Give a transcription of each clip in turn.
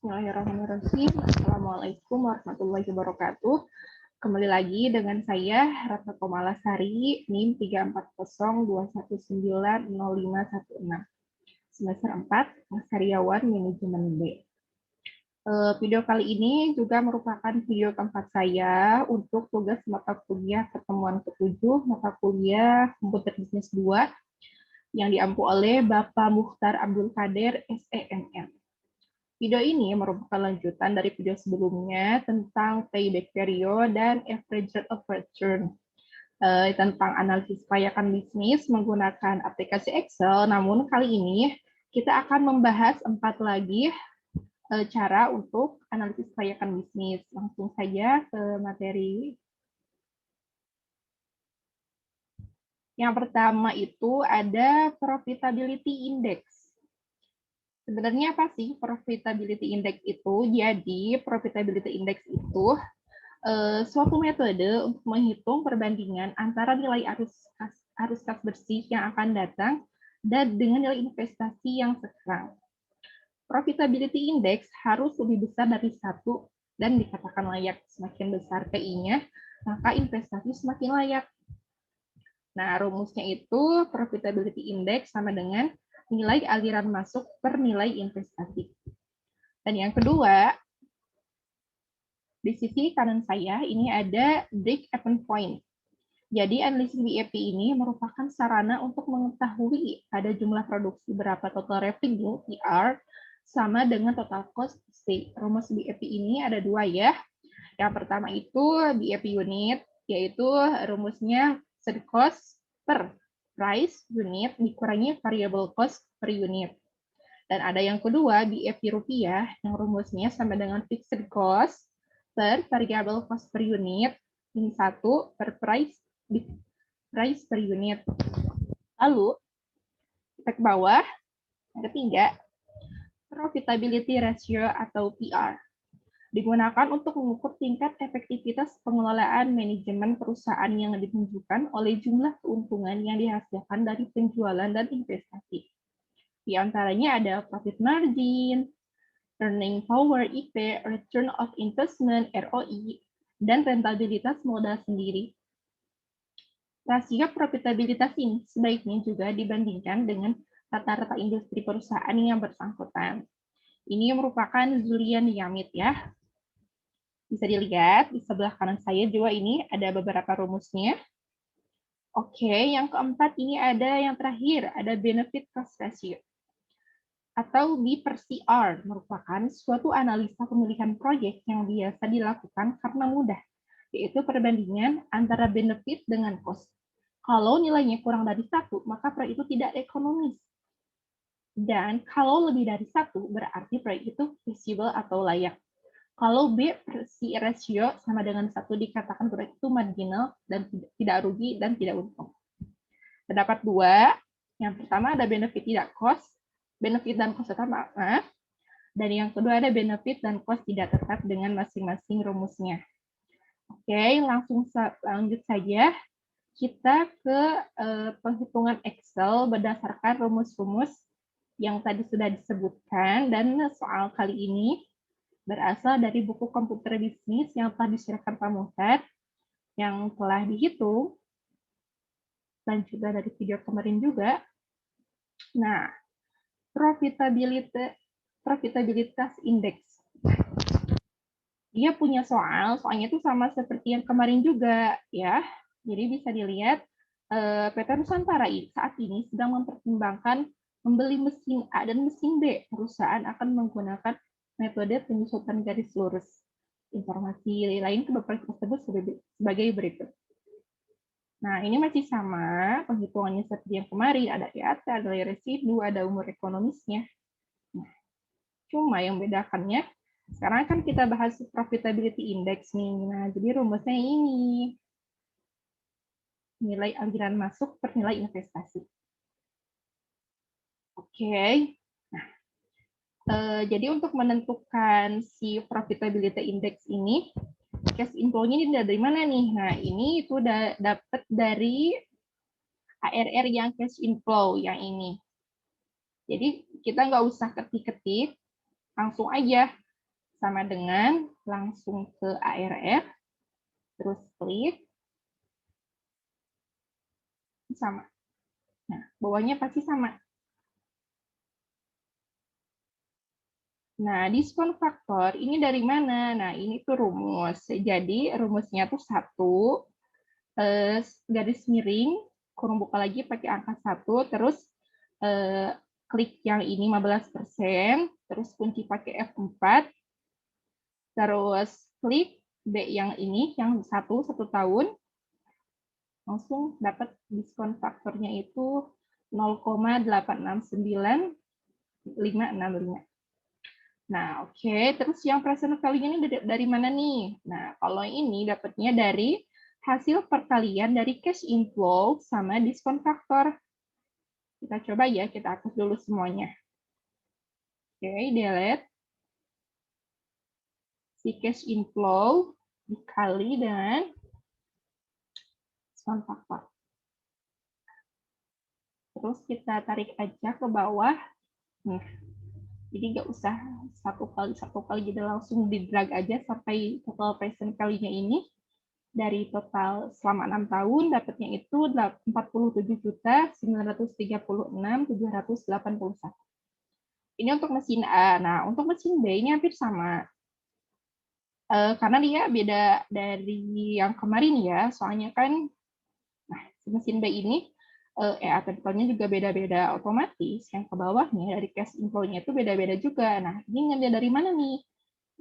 Bismillahirrahmanirrahim. Assalamualaikum warahmatullahi wabarakatuh. Kembali lagi dengan saya, Ratna Komalasari, NIM 34021900516, semester 4, Karyawan Manajemen B. Video kali ini juga merupakan video keempat saya untuk tugas mata kuliah pertemuan ke-7 mata kuliah Komputer Bisnis 2 yang diampu oleh Bapak Mukhtar Abdul Qadir, SEMM. Video ini merupakan lanjutan dari video sebelumnya tentang payback period dan average rate of return, tentang analisis kelayakan bisnis menggunakan aplikasi Excel. Namun kali ini kita akan membahas 4 lagi cara untuk analisis kelayakan bisnis. Langsung saja ke materi. Yang pertama itu ada profitability index. Sebenarnya apa sih profitability index itu? Jadi profitability index itu suatu metode untuk menghitung perbandingan antara nilai arus kas bersih yang akan datang dan dengan nilai investasi yang sekarang. Profitability index harus lebih besar dari 1 dan dikatakan layak. Semakin besar PI-nya, maka investasi semakin layak. Nah, rumusnya itu profitability index sama dengan nilai aliran masuk per nilai investasi. Dan yang kedua, di sisi kanan saya ini ada break-even point. Jadi analisis BEP ini merupakan sarana untuk mengetahui ada jumlah produksi berapa total revenue (TR) sama dengan total cost C. Rumus BEP ini ada 2 ya. Yang pertama itu BEP unit, yaitu rumusnya fixed cost per price unit dikurangi variable cost per unit. Dan ada yang kedua, BEP rupiah, yang rumusnya sama dengan fixed cost per variable cost per unit, min 1 per price per unit. Lalu, kita ke bawah, yang ketiga, profitability ratio atau PR. Digunakan untuk mengukur tingkat efektivitas pengelolaan manajemen perusahaan yang ditunjukkan oleh jumlah keuntungan yang dihasilkan dari penjualan dan investasi. Di antaranya ada profit margin, earning power (IP), return of investment (ROI), dan rentabilitas modal sendiri. Rasio profitabilitas ini sebaiknya juga dibandingkan dengan rata-rata industri perusahaan yang bersangkutan. Ini merupakan Zullian-Yamit ya. Bisa dilihat di sebelah kanan saya juga ini ada beberapa rumusnya. Oke, yang keempat ini ada yang terakhir, ada benefit cost ratio. Atau B/CR, merupakan suatu analisa pemilihan proyek yang biasa dilakukan karena mudah, yaitu perbandingan antara benefit dengan cost. Kalau nilainya kurang dari 1, maka proyek itu tidak ekonomis. Dan kalau lebih dari 1, berarti proyek itu feasible atau layak. Kalau B/C ratio sama dengan 1 dikatakan proyek itu marginal dan tidak rugi dan tidak untung. Terdapat 2. Yang pertama ada benefit tidak cost, benefit dan cost tetap, maaf. Dan yang kedua ada benefit dan cost tidak tetap dengan masing-masing rumusnya. Oke, langsung lanjut saja. Kita ke penghitungan Excel berdasarkan rumus-rumus yang tadi sudah disebutkan, dan soal kali ini berasal dari buku komputer bisnis yang telah disediakan Pak Mukhtar, yang telah dihitung, dan juga dari video kemarin juga. Nah, profitabilitas indeks. Dia punya soalnya itu sama seperti yang kemarin juga, ya. Jadi bisa dilihat, PT Nusantara saat ini sedang mempertimbangkan membeli mesin A dan mesin B. Perusahaan akan menggunakan metode penyusutan garis lurus. Informasi lain ke beberapa tersebut sebagai berikut. Nah, ini masih sama, penghitungannya seperti yang kemarin, ada IAT, ada nilai residu, ada umur ekonomisnya. Nah, cuma yang bedakannya, sekarang kan kita bahas profitability index nih. Nah, jadi rumusnya ini. Nilai aliran masuk per nilai investasi. Oke. Nah, jadi untuk menentukan si profitability index ini, cash inflow-nya ini dari mana nih? Nah, ini itu udah dapat dari ARR yang cash inflow yang ini. Jadi kita nggak usah ketik-ketik, langsung aja sama dengan langsung ke ARR, terus klik, sama. Nah, bawahnya pasti sama. Nah, diskon faktor ini dari mana? Nah, ini tuh rumus. Jadi, rumusnya tuh 1, garis miring, kurung buka lagi pakai angka 1, terus klik yang ini 15%, terus kunci pakai F4, terus klik B yang ini, yang 1 tahun, langsung dapat diskon faktornya itu 0,869565. Nah, oke. Terus yang present value-nya ini dari mana nih? Nah, kalau ini dapatnya dari hasil perkalian dari cash inflow sama diskon faktor. Kita coba ya, kita hapus dulu semuanya. Oke, delete. Si cash inflow dikali dengan diskon faktor. Terus kita tarik aja ke bawah. Nih. Jadi nggak usah satu kali, jadi langsung di drag aja sampai total present value-nya ini. Dari total selama 6 tahun dapatnya itu 47.936.781. Ini untuk mesin A. Nah, untuk mesin B ini hampir sama. Karena dia beda dari yang kemarin ya, soalnya kan nah, mesin B ini attributnya juga beda-beda, otomatis yang ke bawahnya dari cash inflow-nya itu beda-beda juga. Nah, ini ngambil dari mana nih?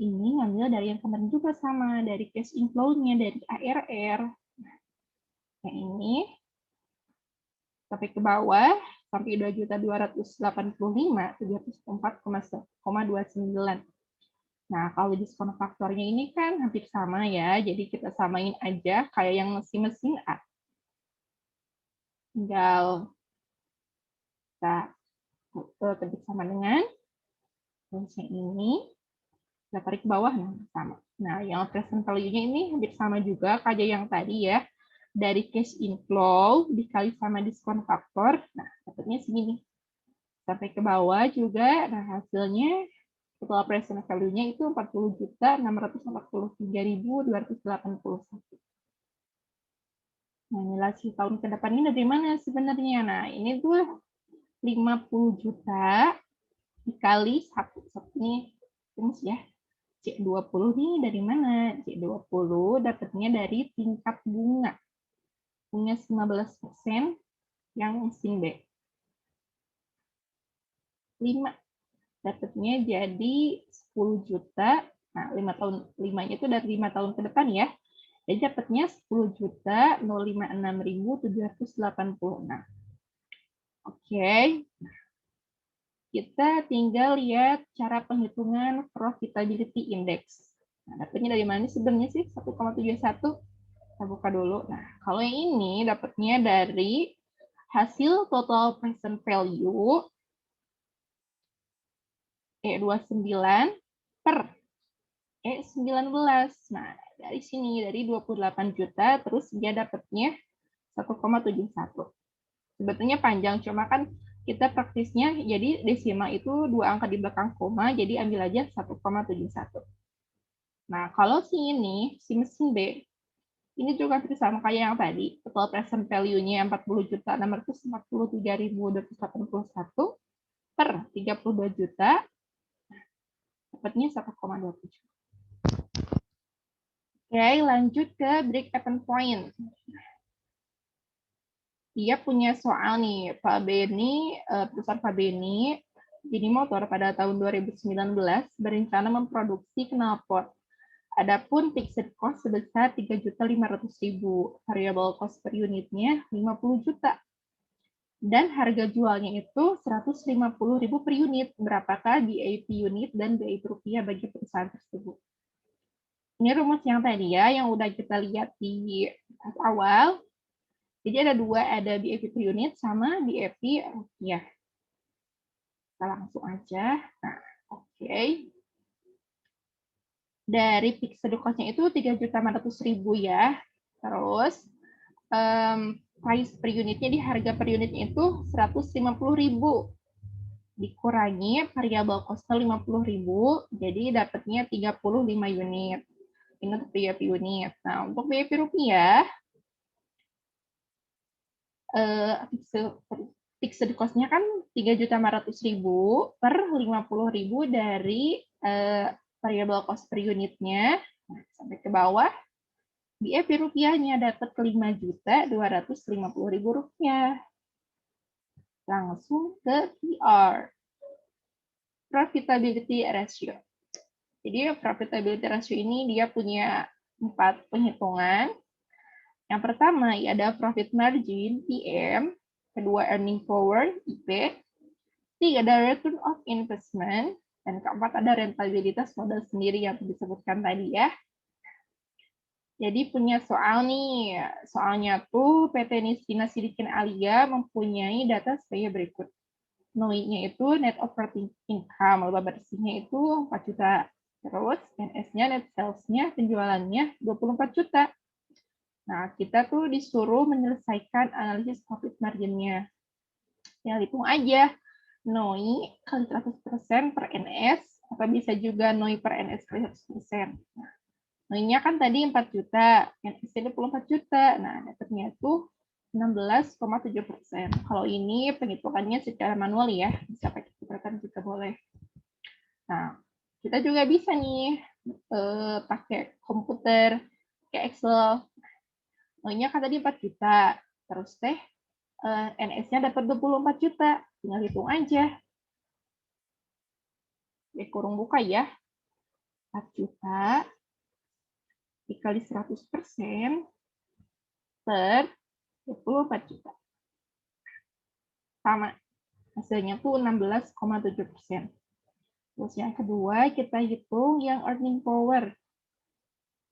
Ini ngambil dari yang kemarin juga sama, dari cash inflow-nya, dari ARR. Yang ini sampai ke bawah sampai 2.285.704,29. Nah, kalau diskon faktornya ini kan hampir sama ya, jadi kita samain aja kayak yang mesin A. Tinggal kita ketik sama dengan yang ini, kita tarik ke bawah, nah sama. Nah, yang present value-nya ini hampir sama juga kayak yang tadi ya. Dari cash inflow dikali sama diskon faktor, nah dapatnya segini. Sampai ke bawah juga, nah hasilnya total present value-nya itu 40.643.281. Nah, nilai si tahun ke depan ini dari mana sebenarnya? Nah, ini tuh 50 juta dikali 1. Ini rumus ya. C20 nih dari mana? C20 dapatnya dari tingkat bunga. Punya 15% yang mesin B. 5 dapatnya jadi 10 juta. Nah, 5 tahun 5-nya itu dari 5 tahun ke depan ya. Jadi dapatnya 10.056.786. Oke. Kita tinggal lihat cara penghitungan profitability index. Nah, dapatnya dari mana sebenarnya sih 1,71? Kita buka dulu. Nah, kalau yang ini dapatnya dari hasil total present value E29 per E19. Nah, dari sini, dari 28 juta, terus dia dapatnya 1,71. Sebetulnya panjang, cuma kan kita praktisnya, jadi desimal itu 2 angka di belakang koma, jadi ambil aja 1,71. Nah, kalau si ini, si mesin B, ini juga sama kayak yang tadi, total present value-nya 40.643.281 per 32 juta, dapatnya 1,27. Oke, lanjut ke break-even point. Dia punya soal nih, Pak Beni, perusahaan Pak Beni, Gini Motor pada tahun 2019 berencana memproduksi knalpot. Adapun fixed cost sebesar 3.500.000, variable cost per unitnya 50 juta. Dan harga jualnya itu 150.000 per unit. Berapakah BAP unit dan BAP rupiah bagi perusahaan tersebut? Ini rumus yang tadi ya, yang udah kita lihat di awal. Jadi ada dua, ada BAP per unit sama BAP rupiah. Kita langsung aja. Nah, oke. Dari fixed cost-nya itu 3.500.000 ya. Terus price per unitnya di harga per unitnya itu 150.000. dikurangi variabel cost-nya 50.000, jadi dapatnya 35 unit. Ini untuk BIP unit. Nah, untuk BIP rupiah, fixed cost-nya kan 3.500.000 per 50.000 dari variabel cost per unitnya. Nah, sampai ke bawah, BIP rupiahnya dapat 5.250.000 rupiah. Langsung ke PR, profitability ratio. Jadi profitability ratio ini dia punya 4 penghitungan. Yang pertama ada profit margin PM, kedua earning power IP, tiga ada return of investment, dan keempat ada rentabilitas modal sendiri yang disebutkan tadi ya. Jadi punya soal nih, soalnya tuh PT Nistina Sidikin Alia mempunyai data sebagai berikut. NOI-nya itu net operating income, laba bersihnya itu 4 juta. Terus NS-nya, net sales-nya, penjualannya 24 juta. Nah, kita tuh disuruh menyelesaikan analisis profit margin-nya. Ya, hitung aja. NOI kali 100% per NS, atau bisa juga NOI per NS kali 100%. Nah, NOI-nya kan tadi 4 juta, NS-nya 24 juta. Nah, dapatnya itu 16,7%. Kalau ini penghitungannya secara manual ya, bisa pakai hitungan juga boleh. Nah, kita juga bisa nih pakai komputer, kayak Excel. NOI-nya kan tadi 4 juta, terus teh NS-nya dapat 24 juta, tinggal hitung aja. Kurung buka ya, 4 juta dikali 100% per 24 juta. Sama, hasilnya tuh 16,7%. Terus yang kedua, kita hitung yang earning power.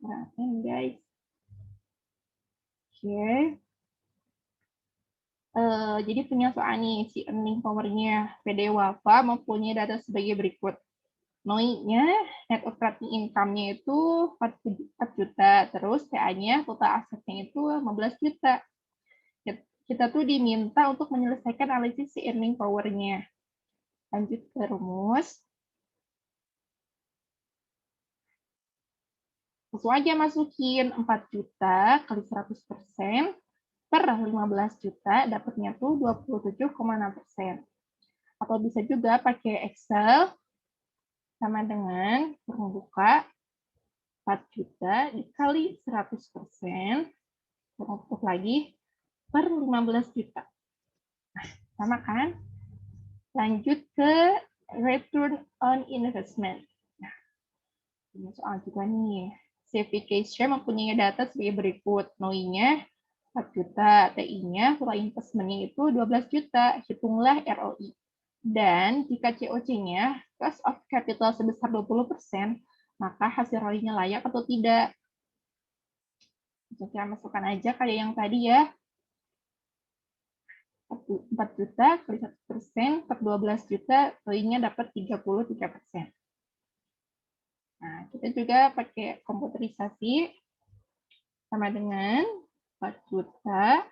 Nah, guys. Oke. Jadi punya soal nih, si earning power-nya PD Wafa mempunyai data sebagai berikut. NOI-nya, net operating income-nya itu 4 juta, terus TA-nya, total asetnya itu 15 juta. Kita tuh diminta untuk menyelesaikan analisis si earning power-nya. Lanjut ke rumus. Langsung aja masukin 4 juta kali 100% per 15 juta, dapatnya tuh 27,6%. Atau bisa juga pakai Excel, sama dengan membuka 4 juta dikali 100%, untuk lagi per 15 juta. Nah, sama kan? Lanjut ke return on investment. Nah, ini soal juga nih. Certification mempunyai data sebagai berikut. NOI-nya 4 juta, TI-nya total investment-nya itu 12 juta. Hitunglah ROI. Dan jika COC-nya, cost of capital sebesar 20%, maka hasil ROI-nya layak atau tidak. Kita masukkan aja kayak yang tadi ya. 4 juta kali 1% per 12 juta, ROI-nya dapat 33%. Nah, kita juga pakai komputerisasi, sama dengan 4 juta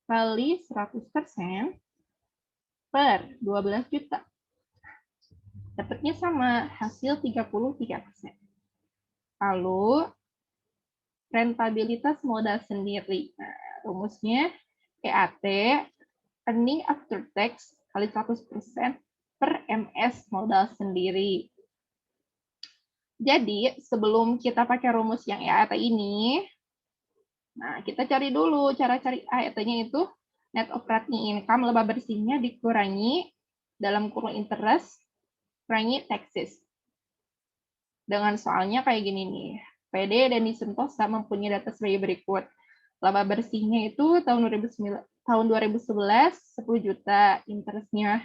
kali 100% per 12 juta. Dapatnya sama, hasil 33%. Lalu, rentabilitas modal sendiri. Nah, rumusnya EAT, earning after tax, kali 100% per MS modal sendiri. Jadi, sebelum kita pakai rumus yang EAT ini, nah, kita cari dulu cara cari EAT-nya itu net operating income laba bersihnya dikurangi dalam kurung interest kurangi taxes. Dengan soalnya kayak gini nih. PD dan Sentosa mempunyai data sebagai berikut. Laba bersihnya itu tahun 2011 10 juta, interestnya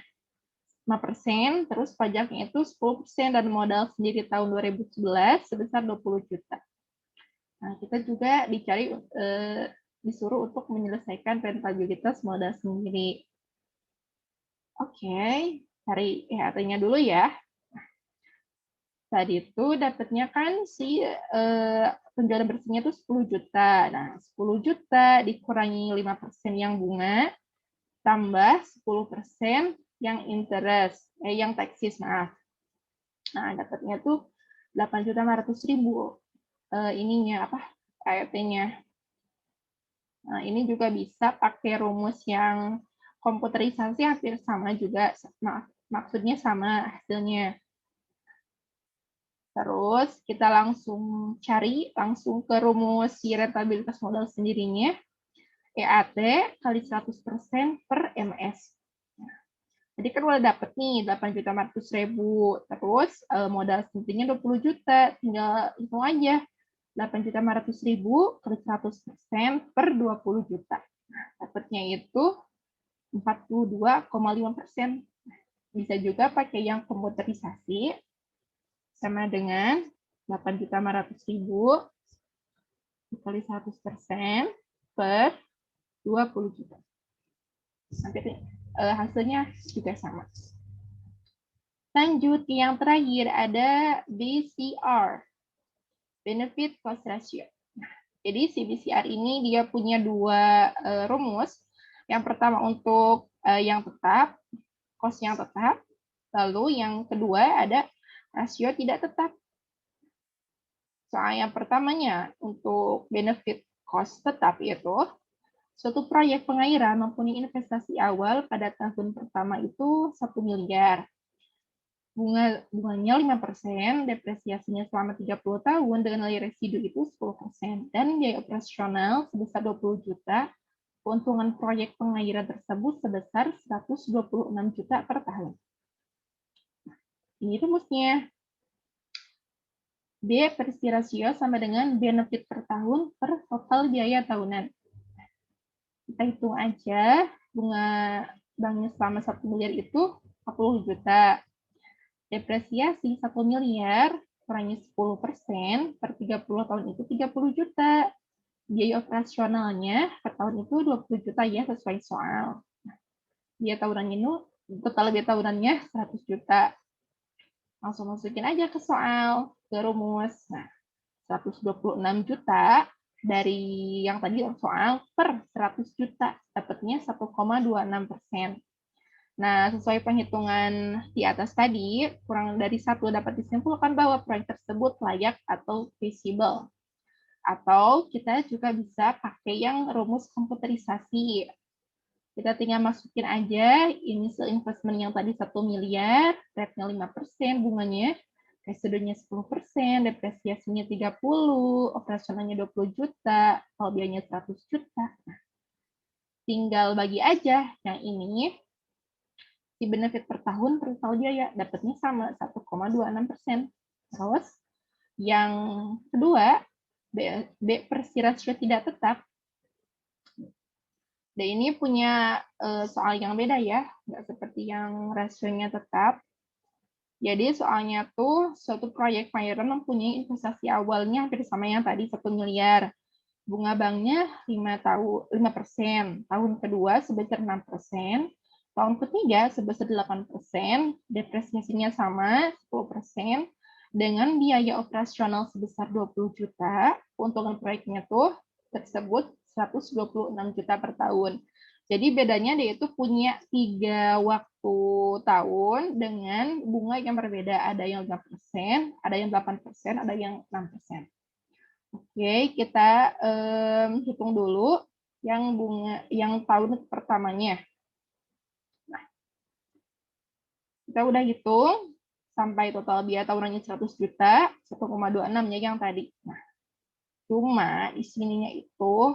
5%, terus pajaknya itu 10%, dan modal sendiri tahun 2011 sebesar 20 juta. Nah, kita juga disuruh untuk menyelesaikan rentabilitas modal sendiri. Oke, cari EAT-nya dulu ya. Tadi itu dapatnya kan si penjualan bersihnya itu 10 juta. Nah, 10 juta dikurangi 5% yang bunga, tambah 10% yang interest, yang teksis, maaf. Nah, dapatnya tuh 8.500.000 ininya apa? AET-nya. Nah, ini juga bisa pakai rumus yang komputerisasi hampir sama juga, maksudnya sama hasilnya. Terus kita langsung cari langsung ke rumus si rentabilitas modal sendirinya. EAT kali 100% per MS. Jadi kan udah dapet nih 8.500.000. Terus modal sendirinya 20 juta. Tinggal hitung aja. 8.500.000 kali 100% per 20 juta. Nah, dapatnya itu 42,5%. Bisa juga pakai yang komputerisasi. Sama dengan 8.500.000 dikali 100% per 20 juta. Nanti hasilnya juga sama. Lanjut yang terakhir ada BCR, Benefit Cost Ratio. Jadi si BCR ini dia punya dua rumus. Yang pertama untuk yang tetap, cost yang tetap. Lalu yang kedua ada rasio tidak tetap. Soal yang pertamanya untuk benefit cost tetap itu, suatu proyek pengairan mempunyai investasi awal pada tahun pertama itu 1 miliar. Bunganya 5%, depresiasinya selama 30 tahun dengan nilai residu itu 10%, dan biaya operasional sebesar 20 juta, keuntungan proyek pengairan tersebut sebesar 126 juta per tahun. Ini rumusnya. B per C rasio sama dengan benefit per tahun per total biaya tahunan. Kita hitung aja, bunga banknya selama 1 miliar itu 40 juta. Depresiasi 1 miliar, kurangi 10%, per 30 tahun itu 30 juta. Biaya operasionalnya per tahun itu 20 juta ya, sesuai soal. Biaya tahunannya itu, total biaya tahunannya 100 juta. Langsung masukin aja ke soal, ke rumus. Nah, 126 juta dari yang tadi soal per 100 juta, dapatnya 1,26%. Nah, sesuai perhitungan di atas tadi, kurang dari 1 dapat disimpulkan bahwa proyek tersebut layak atau feasible. Atau kita juga bisa pakai yang rumus komputerisasi. Kita tinggal masukin aja initial investment yang tadi 1 miliar, rate-nya 5%, bunganya, residunya 10%, depresiasinya 30, operasionalnya 20 juta, kalau biayanya 100 juta. Nah, tinggal bagi aja yang ini, si benefit per tahun per total biaya dapatnya sama 1,26%. Terus yang kedua, B per C rasio tidak tetap. D ini punya soal yang beda ya, nggak seperti yang rasionya tetap. Jadi soalnya tuh suatu proyek pengairan mempunyai investasi awalnya hampir sama yang tadi 1 miliar. Bunga banknya 5%, tahun kedua sebesar 6%, tahun ketiga sebesar 8%, depresiasinya sama 10%, dengan biaya operasional sebesar 20 juta, keuntungan proyeknya tuh tersebut 126 juta per tahun. Jadi bedanya dia itu punya 3 waktu tahun dengan bunga yang berbeda. Ada yang 5%, ada yang 8%, ada yang 6%. Oke, kita hitung dulu yang bunga yang tahun pertamanya. Nah, kita udah hitung sampai total biaya tahunannya 100 juta, 1,26 ya yang tadi. Nah, cuma di sininya itu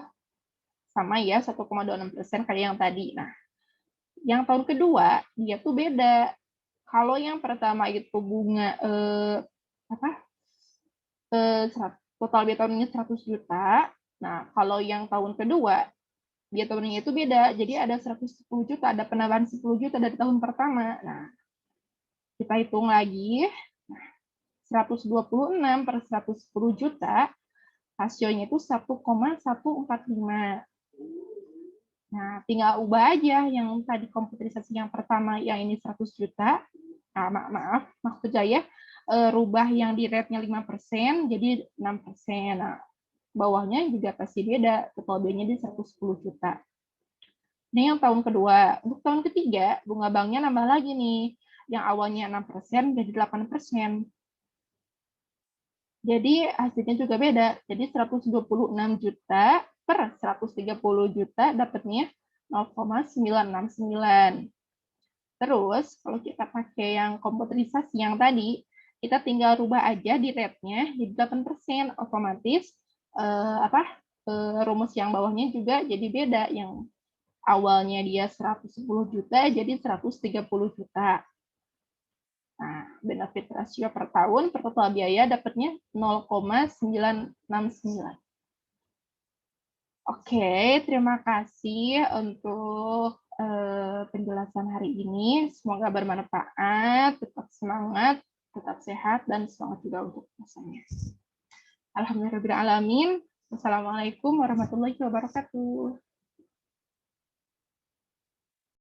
sama ya 1,26% kayak yang tadi. Nah, yang tahun kedua dia tuh beda. Kalau yang pertama itu bunga total biaya tahunannya 100 juta. Nah, kalau yang tahun kedua biaya tahunannya itu beda. Jadi ada 110 juta, ada penambahan 10 juta dari tahun pertama. Nah, kita hitung lagi. 126 per 110 juta, rasionya itu 1,145. Nah, tinggal ubah aja yang tadi komputerisasi yang pertama, yang ini 100 juta. Nah, maaf, maksud saya rubah yang di rate-nya 5% jadi 6%. Nah, bawahnya juga pasti beda, total biayanya di 110 juta. Ini yang tahun kedua. Untuk tahun ketiga, bunga banknya nambah lagi nih. Yang awalnya 6% jadi 8%. Jadi hasilnya juga beda. Jadi 126 juta per 130 juta dapatnya 0,969. Terus kalau kita pakai yang komputerisasi yang tadi, kita tinggal rubah aja di rate-nya jadi 8%. Otomatis rumus yang bawahnya juga jadi beda. Yang awalnya dia 110 juta jadi 130 juta. Nah, benefit rasio per tahun per total biaya dapatnya 0,969. Oke, terima kasih untuk penjelasan hari ini. Semoga bermanfaat, tetap semangat, tetap sehat, dan semangat juga untuk pesannya. Alhamdulillahirrahmanirrahim. Wassalamualaikum warahmatullahi wabarakatuh.